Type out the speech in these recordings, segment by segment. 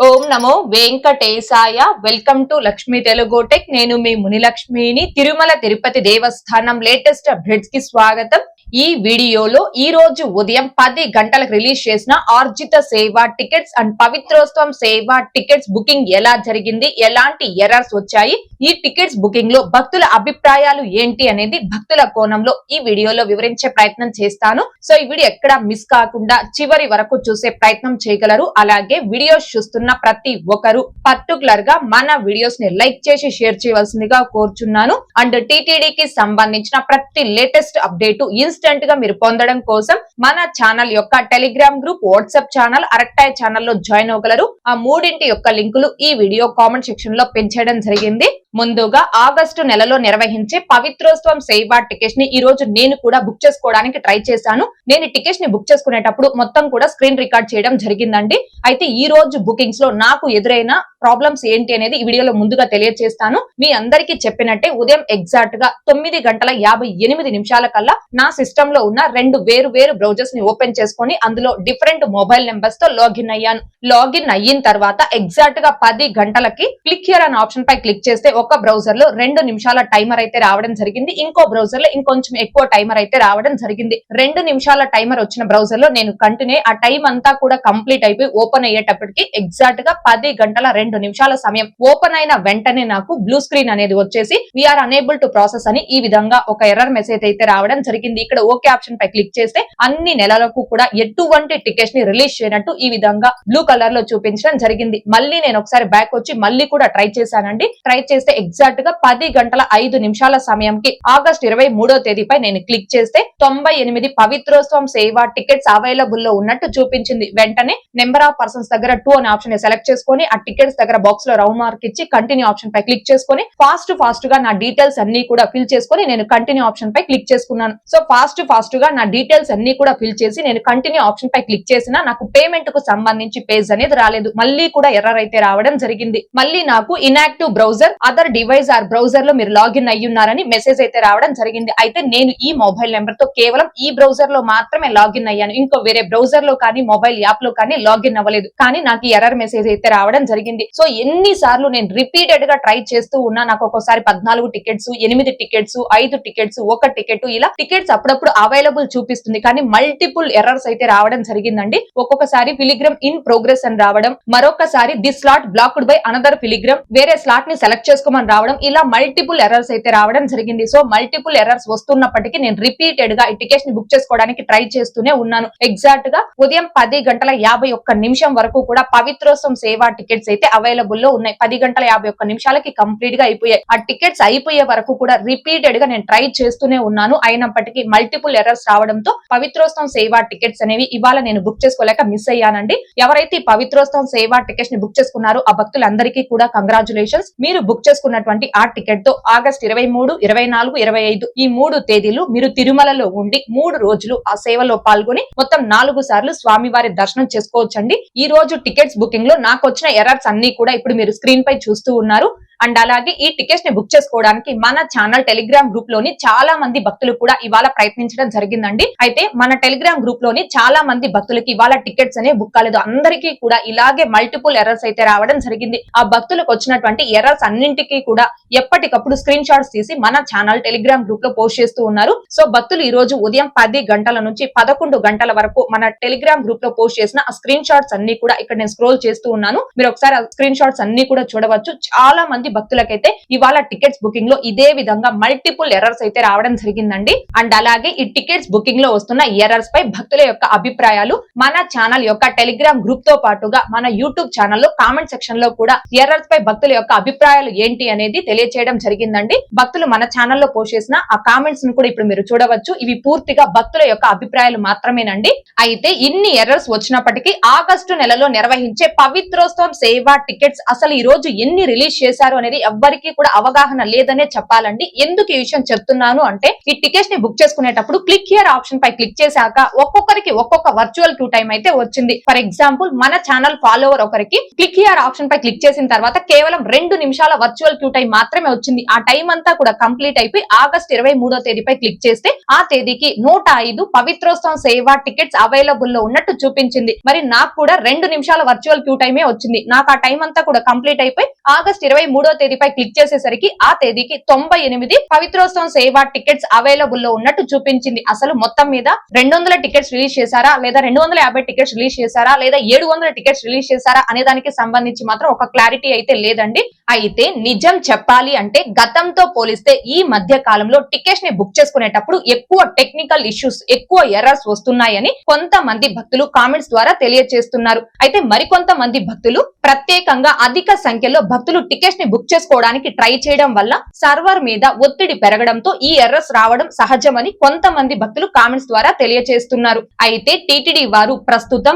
Om Namo Venkatesaya. Welcome to Lakshmi Telugu tech. నేను మీ మునిలక్ష్మిని. తిరుమల తిరుపతి దేవస్థానం latest updates కి స్వాగతం. ఈ వీడియోలో ఈ రోజు ఉదయం 10 గంటలకు రిలీజ్ చేసిన ఆర్జిత సేవ టికెట్స్ అండ్ పవిత్రోత్సవం సేవ టికెట్స్ బుకింగ్ ఎలా జరిగింది, ఎలాంటి ఎర్రర్స్ వచ్చాయి, ఈ టికెట్స్ బుకింగ్ లో భక్తుల అభిప్రాయాలు ఏంటి అనేది భక్తుల కోణంలో ఈ వీడియోలో వివరించే ప్రయత్నం చేస్తాను. సో ఈ వీడియో ఎక్కడ మిస్ కాకుండా చివరి వరకు చూసే ప్రయత్నం చేయగలరు. అలాగే వీడియోస్ చూస్తున్న ప్రతి ఒక్కరు పర్టికులర్ గా మన వీడియోస్ ని లైక్ చేసి షేర్ చేయవలసిందిగా కోరుచున్నాను. అండ్ టీటీడీకి సంబంధించిన ప్రతి లేటెస్ట్ అప్డేట్ ఇన్స్టెంట్ గా మీరు పొందడం కోసం మన ఛానల్ యొక్క Telegram group, WhatsApp channel, Arattai channel లో జాయిన్ అవ్వగలరు. ఆ మూడింటి యొక్క లింకులు ఈ వీడియో కామెంట్ సెక్షన్ లో పెంచడం జరిగింది. ముందుగా ఆగస్టు నెలలో నిర్వహించే పవిత్రోత్సవం సేవ టికెట్స్ ని ఈ రోజు నేను కూడా బుక్ చేసుకోవడానికి ట్రై చేశాను. నేను టికెట్స్ ని బుక్ చేసుకునేటప్పుడు మొత్తం కూడా స్క్రీన్ రికార్డ్ చేయడం జరిగిందండి. అయితే ఈ రోజు బుకింగ్స్ లో నాకు ఎదురైన ప్రాబ్లమ్స్ ఏంటి అనేది ఈ వీడియోలో ముందుగా తెలియజేస్తాను. మీ అందరికీ చెప్పినట్టే ఉదయం ఎగ్జాక్ట్ గా 9:58 కల్లా నా సిస్టమ్ లో ఉన్న 2 వేరు బ్రౌజర్స్ ని ఓపెన్ చేసుకొని అందులో డిఫరెంట్ మొబైల్ నెంబర్స్ తో లాగిన్ అయ్యాను. లాగిన్ అయిన తర్వాత ఎగ్జాక్ట్ గా 10 గంటలకి క్లిక్ హియర్ అనే ఆప్షన్ పై క్లిక్ చేస్తే ఒక బ్రౌజర్ లో 2 నిమిషాల టైమర్ అయితే రావడం జరిగింది. ఇంకో బ్రౌజర్ లో ఇంకొంచెం ఎక్కువ టైమర్ అయితే రావడం జరిగింది. 2 నిమిషాల టైమర్ వచ్చిన బ్రౌజర్ లో నేను కంటిన్యూ ఆ టైం అంతా కూడా కంప్లీట్ అయిపోయి ఓపెన్ అయ్యేటప్పటికి ఎగ్జాక్ట్ గా 10 గంటల 2 నిమిషాల సమయం. ఓపెన్ అయిన వెంటనే నాకు బ్లూ స్క్రీన్ అనేది వచ్చేసి వీఆర్ అనేబుల్ టు ప్రాసెస్ అని ఈ విధంగా ఒక ఎర్రర్ మెసేజ్ అయితే రావడం జరిగింది. ఇక్కడ ఓకే ఆప్షన్ పై క్లిక్ చేస్తే అన్ని నెలలకు కూడా ఎటువంటి టికెట్స్ ని రిలీజ్ చేయనట్టు ఈ విధంగా బ్లూ కలర్ లో చూపించడం జరిగింది. మళ్ళీ నేను ఒకసారి బ్యాక్ వచ్చి మళ్ళీ కూడా ట్రై చేశానండి. ట్రై చేస్తే ఎగ్జాక్ట్ గా 10 గంటల 5 నిమిషాల సమయంకి ఆగస్టు 23వ తేదీపై నేను క్లిక్ చేస్తే 98 పవిత్రోత్సవం సేవ టికెట్స్ అవైలబుల్ లో ఉన్నట్టు చూపించింది. వెంటనే నెంబర్ ఆఫ్ పర్సన్స్ దగ్గర 2 అనే ఆప్షన్ ని సెలెక్ట్ చేసుకొని ఆ టికెట్స్ దగ్గర బాక్స్ లో రౌండ్ మార్క్ ఇచ్చి కంటిన్యూ ఆప్షన్ పై క్లిక్ చేసుకొని ఫాస్ట్ గా నా డీటెయిల్స్ అన్ని కూడా ఫిల్ చేసుకొని నేను కంటిన్యూ ఆప్షన్ పై క్లిక్ చేసుకున్నాను. సో ఫాస్ట్ గా నా డీటెయిల్స్ అన్ని కూడా ఫిల్ చేసి నేను కంటిన్యూ ఆప్షన్ పై క్లిక్ చేసినా నాకు పేమెంట్ కు సంబంధించి పేజ్ అనేది రాలేదు. మళ్ళీ కూడా ఎర్రర్ అయితే రావడం జరిగింది. మళ్ళీ నాకు inactive browser, other device are browser లో మీరు లాగిన్ అయ్యున్నారని మెసేజ్ అయితే రావడం జరిగింది. అయితే నేను ఈ మొబైల్ నెంబర్ తో కేవలం ఈ బ్రౌజర్ లో మాత్రమే లాగిన్ అయ్యాను. ఇంకో వేరే బ్రౌజర్ లో కానీ మొబైల్ యాప్ లో కానీ లాగిన్ అవ్వలేదు. కానీ నాకు ఈ ఎర్రర్ మెసేజ్ అయితే రావడం జరిగింది. సో ఎన్ని సార్లు నేను రిపీటెడ్ గా ట్రై చేస్తూ ఉన్నా నాకు ఒక్కోసారి 14 టికెట్స్, 8 టికెట్స్, 5 టికెట్స్, 1 టికెట్ ఇలా టికెట్స్ అప్పుడప్పుడు అవైలబుల్ చూపిస్తుంది. కానీ మల్టిపుల్ ఎర్రర్స్ అయితే రావడం జరిగిందండి. ఒక్కొక్కసారి ఫిలిగ్రమ్ ఇన్ ప్రోగ్రెస్ అని రావడం, మరొకసారి this slot blocked by another pilgrim, వేరే స్లాట్ ని సెలెక్ట్ చేసుకోమని రావడం, ఇలా మల్టిపుల్ ఎర్రర్స్ అయితే రావడం జరిగింది. సో మల్టిపుల్ ఎర్రర్స్ వస్తున్నప్పటికీ నేను రిపీటెడ్ గా ఈ టికెట్స్ ని బుక్ చేసుకోవడానికి ట్రై చేస్తూనే ఉన్నాను. ఎగ్జాక్ట్ గా ఉదయం 10:51 వరకు కూడా పవిత్రోత్సవం సేవ టికెట్స్ అయితే అవైలబుల్ లో ఉన్నాయి. 10:51 కంప్లీట్ గా అయిపోయాయి. ఆ టికెట్స్ అయిపోయే వరకు కూడా రిపీటెడ్ గా నేను ట్రై చేస్తూనే ఉన్నాను. అయినప్పటికీ మల్టిపుల్ ఎర్రర్స్ రావడంతో పవిత్రోత్సవం సేవ టికెట్స్ అనేవి ఇవాళ నేను బుక్ చేసుకోలేక మిస్ అయ్యానండి. ఎవరైతే ఈ పవిత్రోత్సవం సేవ టికెట్స్ ని బుక్ చేసుకున్నారో ఆ భక్తులందరికీ కూడా కంగ్రాచులేషన్స్. మీరు బుక్ చేసుకున్నటువంటి ఆ టికెట్ తో ఆగస్టు 23, 24, 25 ఈ 3 తేదీలు మీరు తిరుమలలో ఉండి 3 రోజులు ఆ సేవలో పాల్గొని మొత్తం 4 సార్లు స్వామివారి దర్శనం చేసుకోవచ్చండి. ఈ రోజు టికెట్స్ బుకింగ్ లో నాకు వచ్చిన ఎర్రర్స్ అన్ని కూడా ఇప్పుడు మీరు స్క్రీన్ పై చూస్తూ ఉన్నారు. అండ్ అలాగే ఈ టికెట్స్ ని బుక్ చేసుకోవడానికి మన ఛానల్ టెలిగ్రామ్ గ్రూప్ లోని చాలా మంది భక్తులు కూడా ఇవాళ ప్రయత్నించడం జరిగిందండి. అయితే మన టెలిగ్రామ్ గ్రూప్ లోని చాలా మంది భక్తులకి ఇవాళ టికెట్స్ అనేవి బుక్ కాలేదు. అందరికీ కూడా ఇలాగే మల్టిపుల్ ఎర్రర్స్ అయితే రావడం జరిగింది. ఆ భక్తులకు వచ్చినటువంటి ఎర్రర్స్ అన్నింటికీ కూడా ఎప్పటికప్పుడు స్క్రీన్ షాట్స్ తీసి మన ఛానల్ టెలిగ్రామ్ గ్రూప్ లో పోస్ట్ చేస్తూ ఉన్నారు. సో భక్తులు ఈ రోజు ఉదయం 10 గంటల నుంచి 11 గంటల వరకు మన టెలిగ్రామ్ గ్రూప్ లో పోస్ట్ చేసిన ఆ స్క్రీన్ షాట్స్ అన్ని కూడా ఇక్కడ నేను స్క్రోల్ చేస్తూ ఉన్నాను. మీరు ఒకసారి ఆ స్క్రీన్ షాట్స్ అన్ని కూడా చూడవచ్చు. చాలా మంది భక్తులకైతే ఇవాళ టికెట్స్ బుకింగ్ లో ఇదే విధంగా మల్టిపుల్ ఎర్రర్స్ అయితే రావడం జరిగిందండి. అండ్ అలాగే ఈ టికెట్స్ బుకింగ్ లో వస్తున్న ఎర్రర్స్ పై భక్తుల యొక్క అభిప్రాయాలు మన ఛానల్ యొక్క టెలిగ్రామ్ గ్రూప్ తో పాటుగా మన యూట్యూబ్ ఛానల్లో కామెంట్ సెక్షన్ లో కూడా ఎర్రర్స్ పై భక్తుల యొక్క అభిప్రాయాలు ఏంటి అనేది తెలియచేయడం జరిగిందండి. భక్తులు మన ఛానల్లో పోస్ట్ చేసిన ఆ కామెంట్స్ ను కూడా ఇప్పుడు మీరు చూడవచ్చు. ఇవి పూర్తిగా భక్తుల యొక్క అభిప్రాయాలు మాత్రమేనండి. అయితే ఇన్ని ఎర్రర్స్ వచ్చినప్పటికీ ఆగస్టు నెలలో నిర్వహించే పవిత్రోత్సవం సేవ టికెట్స్ అసలు ఈ రోజు ఎన్ని రిలీజ్ చేశారో చేశారు అనేది ఎవ్వరికీ కూడా అవగాహన లేదనే చెప్పాలండి. ఎందుకు ఈ విషయం చెప్తున్నాను అంటే, ఈ టికెట్స్ ని బుక్ చేసుకునేటప్పుడు క్లిక్ హియర్ ఆప్షన్ పై క్లిక్ చేశాక ఒక్కొక్కరికి ఒక్కొక్క వర్చువల్ క్యూ టైం అయితే వచ్చింది. ఫర్ ఎగ్జాంపుల్, మన ఛానల్ ఫాలోవర్ ఒకరికి క్లిక్ హియర్ ఆప్షన్ పై క్లిక్ చేసిన తర్వాత కేవలం 2 నిమిషాల వర్చువల్ క్యూ టైం మాత్రమే వచ్చింది. ఆ టైం అంతా కూడా కంప్లీట్ అయిపోయి ఆగస్టు 23వ తేదీపై క్లిక్ చేస్తే ఆ తేదీకి 105 పవిత్రోత్సవం సేవ టికెట్స్ అవైలబుల్ లో ఉన్నట్టు చూపించింది. మరి నాకు కూడా 2 నిమిషాల వర్చువల్ క్యూ టైమే వచ్చింది. నాకు ఆ టైం అంతా కూడా కంప్లీట్ అయిపోయి ఆగస్టు 23వ తేదీపై క్లిక్ చేసేసరికి ఆ తేదీకి 98 పవిత్రోత్సవం సేవ టికెట్స్ అవైలబుల్ లో ఉన్నట్టు చూపించింది. అసలు మొత్తం మీద 200 టికెట్స్ రిలీజ్ చేశారా, లేదా 250 టికెట్స్ రిలీజ్ చేశారా, లేదా 700 టికెట్స్ రిలీజ్ చేశారా అనే దానికి సంబంధించి మాత్రం ఒక క్లారిటీ అయితే లేదండి. అయితే నిజం చెప్పాలి అంటే గతంతో పోలిస్తే ఈ మధ్య కాలంలో టికెట్స్ ని బుక్ చేసుకునేటప్పుడు ఎక్కువ టెక్నికల్ ఇష్యూస్, ఎక్కువ ఎర్రర్స్ వస్తున్నాయని కొంతమంది భక్తులు కామెంట్స్ ద్వారా తెలియజేస్తున్నారు. అయితే మరికొంతమంది భక్తులు ప్రత్యేకంగా అధిక సంఖ్యలో భక్తులు టికెట్స్ ని బుక్ చేసుకోవడానికి ట్రై చేయడం వల్ల సర్వర్ మీద ఒత్తిడి పెరగడంతో ఈ ఎర్రర్స్ రావడం సహజమని కొంతమంది భక్తులు కామెంట్స్ ద్వారా తెలియజేస్తున్నారు. అయితే టిటిడి వారు ప్రస్తుతం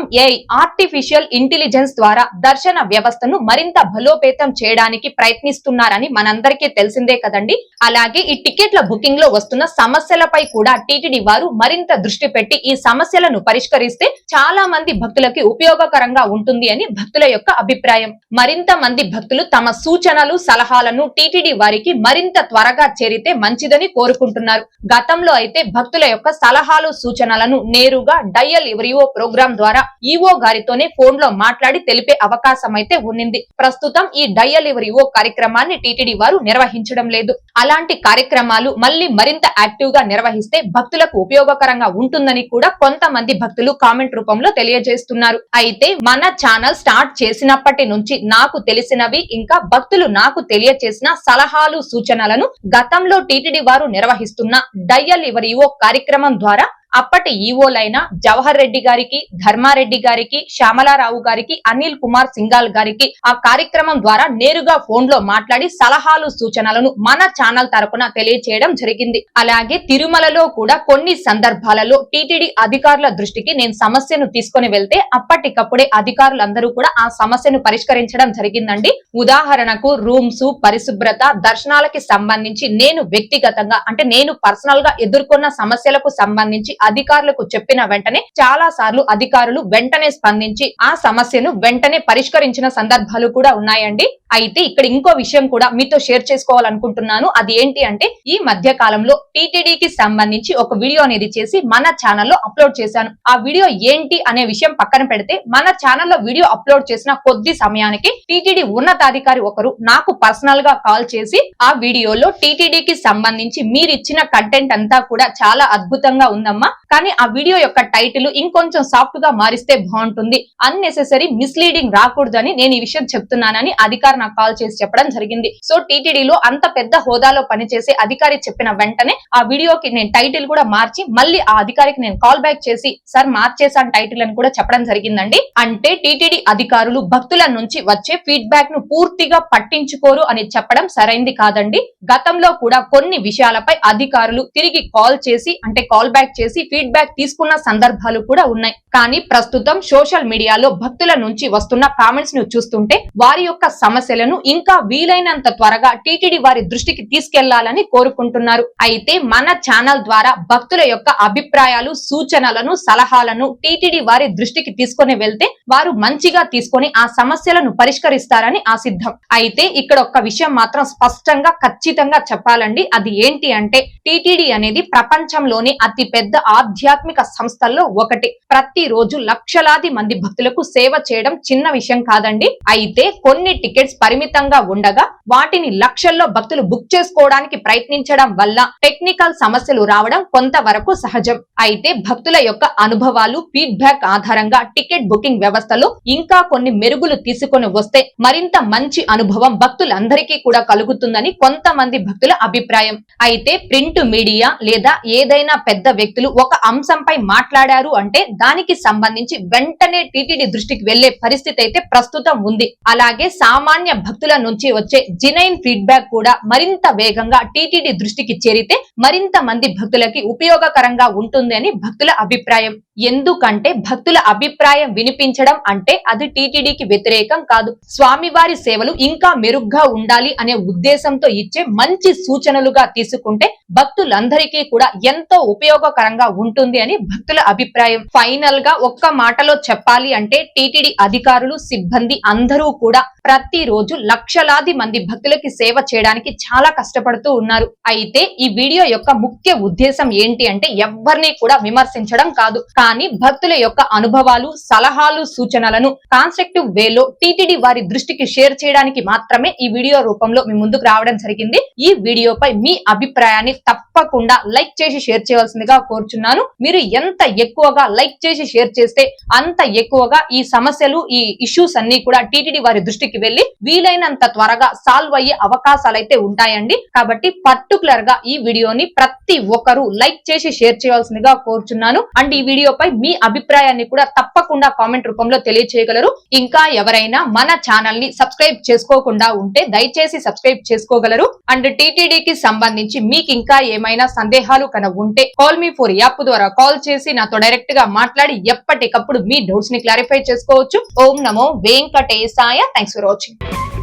ఆర్టిఫిషియల్ ఇంటెలిజెన్స్ ద్వారా దర్శన వ్యవస్థను మరింత బలోపేతం చేయడానికి ప్రయత్నిస్తున్నారని మనందరికీ తెలిసిందే కదండి. అలాగే ఈ టికెట్ల బుకింగ్ లో వస్తున్న సమస్యలపై కూడా టిటిడి వారు మరింత దృష్టి పెట్టి ఈ సమస్యలను పరిష్కరిస్తే చాలా మంది భక్తులకి ఉపయోగకరంగా ఉంటుంది అని భక్తుల యొక్క అభిప్రాయం. మరింత మంది భక్తులు తమ సూచనలు, సలహాలను టిటిడి వారికి మరింత త్వరగా చేరితే మంచిదని కోరుకుంటున్నారు. గతంలో అయితే భక్తుల యొక్క సలహాలు, సూచనలను నేరుగా డయల్ ఎవరివో ప్రోగ్రాం ద్వారా ఈవో గారితోనే ఫోన్ లో మాట్లాడి తెలిపే అవకాశం అయితే ఉన్నింది. ప్రస్తుతం ఈ డయల్ ఎవరివో కార్యక్రమాన్ని టిటిడి వారు నిర్వహించడం లేదు. అలాంటి కార్యక్రమాలు మళ్ళీ మరింత యాక్టివ్ గా నిర్వహిస్తే భక్తులకు ఉపయోగకరంగా ఉంటుందని కూడా కొంతమంది భక్తులు కామెంట్ రూపంలో తెలియజేస్తున్నారు. అయితే మన ఛానల్ స్టార్ట్ చేసినప్పటి నుంచి నాకు తెలిసినవి, ఇంకా భక్తులు నాకు తెలియజేసిన సలహాలు, సూచనలను గతంలో టిటిడి వారు నిర్వహిస్తున్న డయల్ ఎవరివో కార్యక్రమం ద్వారా అప్పటి ఈవోలైన జవహర్ రెడ్డి గారికి, ధర్మారెడ్డి గారికి, శ్యామలారావు గారికి, అనిల్ కుమార్ సింగాల్ గారికి ఆ కార్యక్రమం ద్వారా నేరుగా ఫోన్ లో మాట్లాడి సలహాలు, సూచనలను మన ఛానల్ తరపున తెలియచేయడం జరిగింది. అలాగే తిరుమలలో కూడా కొన్ని సందర్భాలలో టిటిడి అధికారుల దృష్టికి నేను సమస్యను తీసుకొని వెళ్తే అప్పటికప్పుడే అధికారులందరూ కూడా ఆ సమస్యను పరిష్కరించడం జరిగిందండి. ఉదాహరణకు రూమ్స్, పరిశుభ్రత, దర్శనాలకి సంబంధించి నేను వ్యక్తిగతంగా అంటే నేను పర్సనల్ గా ఎదుర్కొన్న సమస్యలకు సంబంధించి అధికారులకు చెప్పిన వెంటనే చాలా సార్లు అధికారులు వెంటనే స్పందించి ఆ సమస్యను వెంటనే పరిష్కరించిన సందర్భాలు కూడా ఉన్నాయండి. అయితే ఇక్కడ ఇంకో విషయం కూడా మీతో షేర్ చేసుకోవాలనుకుంటున్నాను. అది ఏంటి అంటే, ఈ మధ్య కాలంలో టిటిడికి సంబంధించి ఒక వీడియో అనేది చేసి మన ఛానల్లో అప్లోడ్ చేశాను. ఆ వీడియో ఏంటి అనే విషయం పక్కన పెడితే, మన ఛానల్లో వీడియో అప్లోడ్ చేసిన కొద్ది సమయానికి టిటిడి ఉన్నతాధికారి ఒకరు నాకు పర్సనల్ గా కాల్ చేసి ఆ వీడియోలో టిటిడికి సంబంధించి మీరిచ్చిన కంటెంట్ అంతా కూడా చాలా అద్భుతంగా ఉందమ్మా, కానీ ఆ వీడియో యొక్క టైటిల్ ఇంకొంచెం సాఫ్ట్ గా మారిస్తే బాగుంటుంది, అన్నెసెసరీ మిస్లీడింగ్ రాకూడదని నేను ఈ విషయం చెప్తున్నానని అధికారి నాకు కాల్ చేసి చెప్పడం జరిగింది. సో టిటిడిలో అంత పెద్ద హోదాలో పనిచేసే అధికారి చెప్పిన వెంటనే ఆ వీడియోకి నేను టైటిల్ కూడా మార్చి మళ్ళీ ఆ అధికారికి నేను కాల్ బ్యాక్ చేసి సార్ మార్చేసాను టైటిల్ అని కూడా చెప్పడం జరిగిందండి. అంటే టిటిడి అధికారులు భక్తుల నుంచి వచ్చే ఫీడ్బ్యాక్ ను పూర్తిగా పట్టించుకోరు అని చెప్పడం సరైంది కాదండి. గతంలో కూడా కొన్ని విషయాలపై అధికారులు తిరిగి కాల్ చేసి అంటే కాల్ బ్యాక్ చేసి ఫీడ్బ్యాక్ తీసుకున్న సందర్భాలు కూడా ఉన్నాయి. కానీ ప్రస్తుతం సోషల్ మీడియాలో భక్తుల నుంచి వస్తున్న కామెంట్స్ ను చూస్తుంటే వారి యొక్క సమస్యలను ఇంకా వీలైనంత త్వరగా టిటిడి వారి దృష్టికి తీసుకెళ్లాలని కోరుకుంటున్నారు. అయితే మన ఛానల్ ద్వారా భక్తుల యొక్క అభిప్రాయాలు, సూచనలను, సలహాలను టిటిడి వారి దృష్టికి తీసుకొని వెళ్తే వారు మంచిగా తీసుకొని ఆ సమస్యలను పరిష్కరిస్తారని ఆశిద్దాం. అయితే ఇక్కడ ఒక్క విషయం మాత్రం స్పష్టంగా ఖచ్చితంగా చెప్పాలండి. అది ఏంటి అంటే, టిటిడి అనేది ప్రపంచంలోని అతి పెద్ద ఆధ్యాత్మిక సంస్థల్లో ఒకటి. ప్రతిరోజు లక్షలాది మంది భక్తులకు సేవ చేయడం చిన్న విషయం కాదండి. అయితే కొన్ని టికెట్స్ పరిమితంగా ఉండగా వాటిని లక్షల్లో భక్తులు బుక్ చేసుకోవడానికి ప్రయత్నించడం వల్ల టెక్నికల్ సమస్యలు రావడం కొంతవరకు సహజం. అయితే భక్తుల యొక్క అనుభవాలు, ఫీడ్బ్యాక్ ఆధారంగా టికెట్ బుకింగ్ వ్యవస్థలో ఇంకా కొన్ని మెరుగులు తీసుకొని వస్తే మరింత మంచి అనుభవం భక్తులందరికీ కూడా కలుగుతుందని కొంతమంది భక్తుల అభిప్రాయం. అయితే ప్రింట్ మీడియా లేదా ఏదైనా పెద్ద వ్యక్తులు ఒక అంశంపై మాట్లాడారు అంటే దానికి సంబంధించి వెంటనే టీటీడీ దృష్టికి వెళ్లే పరిస్థితి అయితే ప్రస్తుతం ఉంది. అలాగే సామాన్య భక్తుల నుంచి వచ్చే జినైన్ ఫీడ్బ్యాక్ కూడా మరింత వేగంగా టీటీడీ దృష్టికి చేరితే మరింత మంది భక్తులకి ఉపయోగకరంగా ఉంటుంది అని భక్తుల అభిప్రాయం. ఎందుకంటే భక్తుల అభిప్రాయం వినిపించడం అంటే అది టీటీడీకి వ్యతిరేకం కాదు. స్వామివారి సేవలు ఇంకా మెరుగ్గా ఉండాలి అనే ఉద్దేశంతో ఇచ్చే మంచి సూచనలుగా తీసుకుంటే భక్తులందరికీ కూడా ఎంతో ఉపయోగకరంగా ఉంటుంది అని భక్తుల అభిప్రాయం. ఫైనల్ గా ఒక్క మాటలో చెప్పాలి అంటే టీటీడీ అధికారులు, సిబ్బంది అందరూ కూడా ప్రతిరోజు లక్షలాది మంది భక్తులకి సేవ చేయడానికి చాలా కష్టపడుతూ ఉన్నారు. అయితే ఈ వీడియో యొక్క ముఖ్య ఉద్దేశం ఏంటి అంటే ఎవ్వరిని కూడా విమర్శించడం కాదు, కానీ భక్తుల యొక్క అనుభవాలు, సలహాలు, సూచనలను కాన్స్ట్రక్టివ్ వేలో టీటీడీ వారి దృష్టికి షేర్ చేయడానికి మాత్రమే ఈ వీడియో రూపంలో మీ ముందుకు రావడం జరిగింది. ఈ వీడియోపై మీ అభిప్రాయాన్ని తప్పకుండా లైక్ చేసి షేర్ చేయవలసిందిగా కోరుచున్నాను. మీరు ఎంత ఎక్కువగా లైక్ చేసి షేర్ చేస్తే అంత ఎక్కువగా ఈ సమస్యలు, ఈ ఇష్యూస్ అన్ని కూడా టీటీడీ వారి దృష్టికి వెళ్లి వీలైనంత త్వరగా సాల్వ్ అయ్యే అవకాశాలైతే ఉంటాయండి. కాబట్టి పర్టికులర్ గా ఈ వీడియోని ప్రతి ఒక్కరూ లైక్ చేసి షేర్ చేయవలసిందిగా కోరుచున్నాను. అండ్ ఈ వీడియోపై మీ అభిప్రాయాన్ని కూడా తప్పకుండా కామెంట్ రూపంలో తెలియచేయగలరు. ఇంకా ఎవరైనా మన ఛానల్ ని సబ్స్క్రైబ్ చేసుకోకుండా ఉంటే దయచేసి సబ్స్క్రైబ్ చేసుకోగలరు. అండ్ టీటీడీకి సంబంధించి మీకు ఇంకా ఏమైనా సందేహాలు కనుక ఉంటే కాల్ మీ ఫోర్ యాప్ ద్వారా కాల్ చేసి నాతో డైరెక్ట్ గా మాట్లాడి ఎప్పటికప్పుడు మీ డౌట్స్ ని క్లారిఫై చేసుకోవచ్చు. ఓం నమో వెంకటేశాయ. Thanks for watching.